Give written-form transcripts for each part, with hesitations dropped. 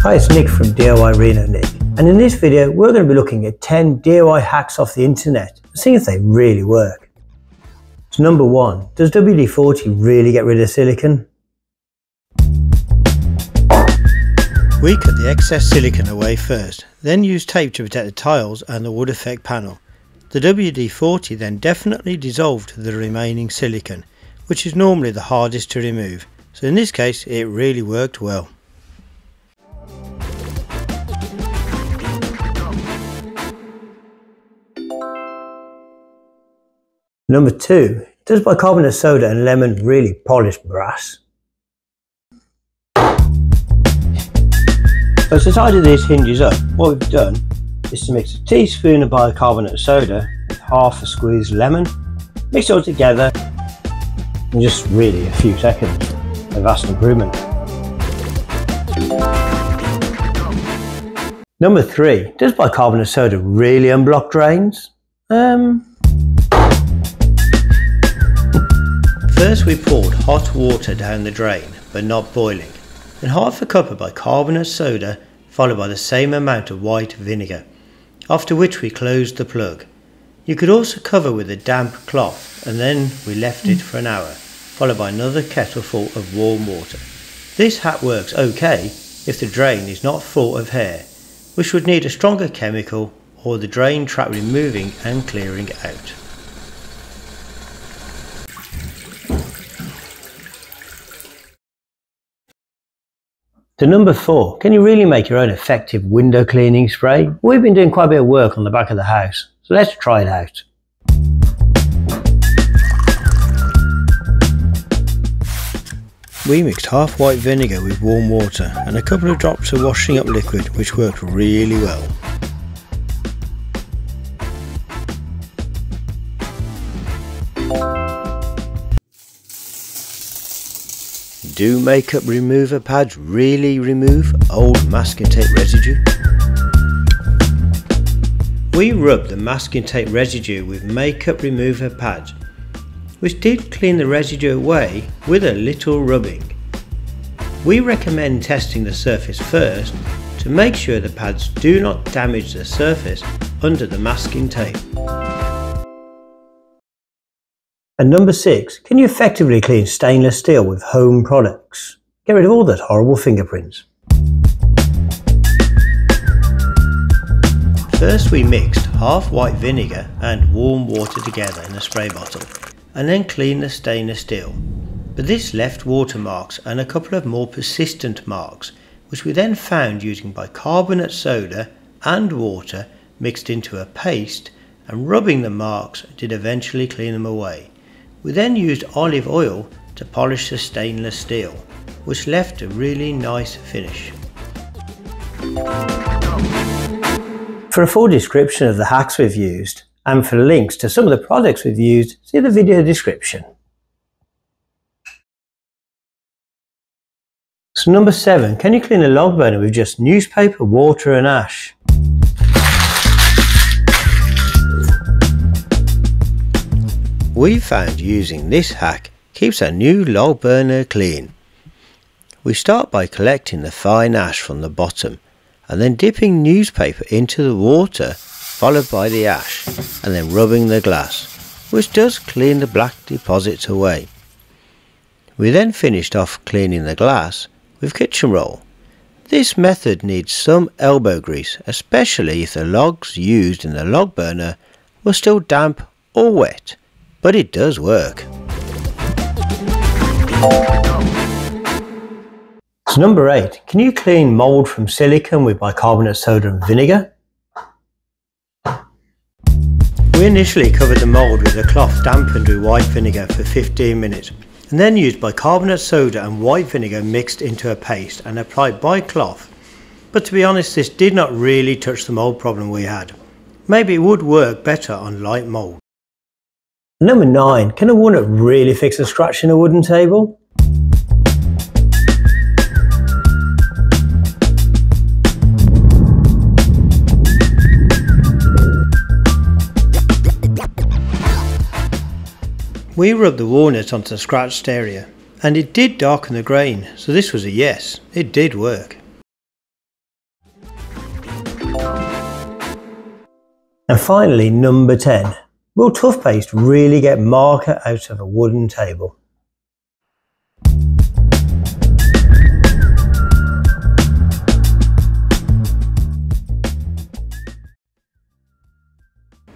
Hi, it's Nick from DIY Reno Nick, and in this video we're going to be looking at 10 DIY hacks off the internet and seeing if they really work. So number 1, does WD-40 really get rid of silicone? We cut the excess silicone away first, then use tape to protect the tiles and the wood effect panel. The WD-40 then definitely dissolved the remaining silicone, which is normally the hardest to remove, so in this case it really worked well. Number 2, does bicarbonate soda and lemon really polish brass? So to tidy these hinges up, what we've done is to mix a teaspoon of bicarbonate soda with half a squeezed lemon, mix it all together in just really a few seconds. A vast improvement. Number 3, does bicarbonate soda really unblock drains? First we poured hot water down the drain, but not boiling. Then half a cup of bicarbonate soda followed by the same amount of white vinegar, after which we closed the plug. You could also cover with a damp cloth and then we left it for an hour, followed by another kettle full of warm water. This hack works okay if the drain is not full of hair, which would need a stronger chemical or the drain trap removing and clearing out. To number 4, can you really make your own effective window cleaning spray? We've been doing quite a bit of work on the back of the house, so let's try it out. We mixed half white vinegar with warm water and a couple of drops of washing up liquid, which worked really well. Do makeup remover pads really remove old masking tape residue? We rubbed the masking tape residue with makeup remover pads, which did clean the residue away with a little rubbing. We recommend testing the surface first to make sure the pads do not damage the surface under the masking tape. And number 6, can you effectively clean stainless steel with home products? Get rid of all those horrible fingerprints. First we mixed half white vinegar and warm water together in a spray bottle and then cleaned the stainless steel. But this left watermarks and a couple of more persistent marks, which we then found using bicarbonate soda and water mixed into a paste, and rubbing the marks did eventually clean them away. We then used olive oil to polish the stainless steel, which left a really nice finish. For a full description of the hacks we've used, and for links to some of the products we've used, see the video description. So number 7, can you clean a log burner with just newspaper, water and ash? We found using this hack keeps our new log burner clean. We start by collecting the fine ash from the bottom and then dipping newspaper into the water followed by the ash and then rubbing the glass, which does clean the black deposits away. We then finished off cleaning the glass with kitchen roll. This method needs some elbow grease, especially if the logs used in the log burner were still damp or wet. But it does work. So number 8, can you clean mould from silicone with bicarbonate soda and vinegar? We initially covered the mould with a cloth dampened with white vinegar for 15 minutes and then used bicarbonate soda and white vinegar mixed into a paste and applied by cloth. But to be honest, this did not really touch the mould problem we had. Maybe it would work better on light mould. Number 9, can a walnut really fix a scratch in a wooden table? We rubbed the walnut onto the scratched area and it did darken the grain, so this was a yes, it did work. And finally, number 10. Will tough paste really get marker out of a wooden table?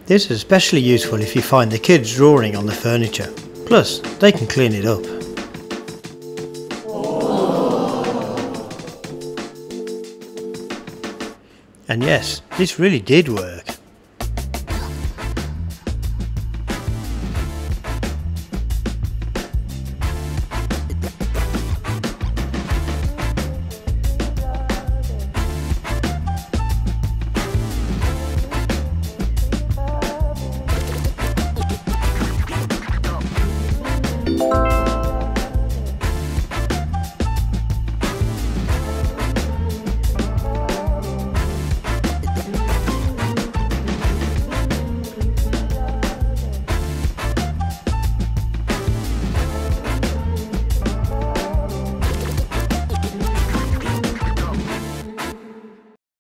This is especially useful if you find the kids drawing on the furniture. Plus, they can clean it up. And yes, this really did work.